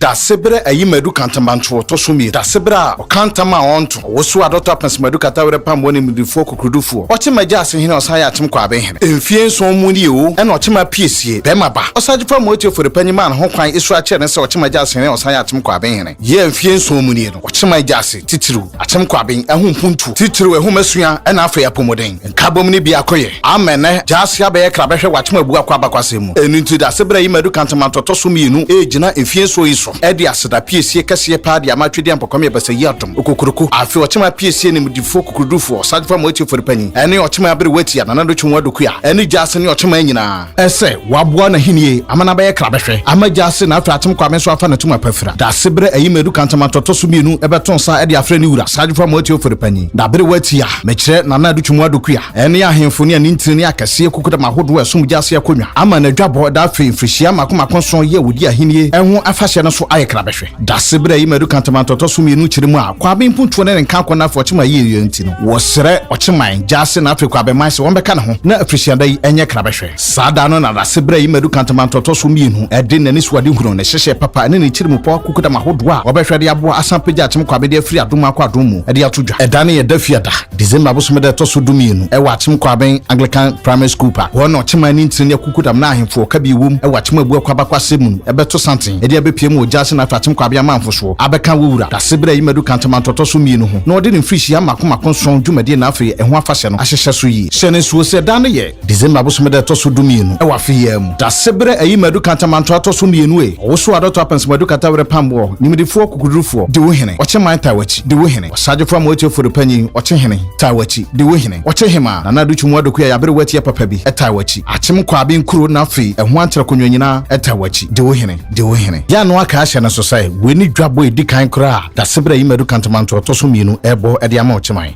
da sebre ayi madu kantamanto to so mi da sebra kantama onto wo so adota pensmadu katawre pambo ne midifo kokrodufo Okyeman Gyaase hene osaya atem Kwabeng hene emfie nso mu ni o ena Okyeman piesie be maba osaje fa motie for panyima no ho kwan isu a che ne se Okyeman Gyaase hene osaya atem Kwabeng hene ye emfie nso mu ni no Okyeman Gyaase titiru atem Kwabeng ehumpuntu titiru ehumesua ena afa ya pomoden nkabom ni bia koye amene Gyaase abe krabehwe wachema abu akwa bakwasemu enuntu da sebra yi madu kantamanto to so mi nu ejina emfie nso iso edi aseda piesie kase paadi amatwedi ampokome basa yi atom okokuruku afi Okyeman piesie ne midifo kokrodufo osaje fa motie for panyi ene Okyeman abere wati ya nanado twonwa dokuya ene Gyaase ne Okyeman nyina ese waboa na hinie amana baye krabehwe ama Gyaase na afa atem Kwabeng so afa na tuma pafira da sebre ayi madu kantamanto to so mi nu ebeton sa edi afra ni wura saje fa motie for panyi da bere wati ya mekire nanado twonwa dokuya ene ahemfo ne nintiri ne akase kokuda mahodo esum Gyaase akonwa ama na dwabo da afa mfrishia makomakonson ye wodi ahinie eho afahye no so aye krabehwe da sebre ayi madu kantamanto to so mi nu kire mu a Kwabeng puntuo ne nka kona fo Okyeman ye enti no wo sere Okyeman Gyaase na afa Kwabeng man se won beka ne ho na afrishia da yi enye krabehwe sada no na da sebre ayi madu kantamanto to so mi nu ede na ni suade hunu ne hyehye papa ne kire mu po kokuda mahodo a obehwede abo asanpagya Atem Kwabeng de afri adom akwa adom mu ede atodwa eda ne ye da fiada December bo so me de to so duminu e wa Atem Kwabeng Anglican Primary School pa wo na Okyeman ni ntiri ne kokudam na ahemfo ka bi wom e wa Atem abu akwa bakwasemu e beto santen ede abepiem wo Gyaase na Atem Kwabeng amanfo so abeka wura da sebre ayi madu kantamanto to so mi nu ho na ode ne frishia makomakonson dwumade na afi eho afahye no ahyehye so yi hyene suo se da ne ye December bo so me de to so duminu e wa fi yam da sebre ayi madu kantamanto to so mi nu e wo so adoto apensmadu katawre pambo nimdifo kokudrufo de wo hene Okyeman tawachi de wo hene osaje fa motie for panyi Okyeman tawachi de wo hene Okyehema na nadu twonwa dokuya ya bere wati papa bi etawachi Atem Kwabeng kuro na afi eho antere konwanyina etawachi de wo hene ya no aka ahye na so sai weni dwabo edikan kura da sebre yi madu kantamanto to so mi nu ebo ede ama Okyeman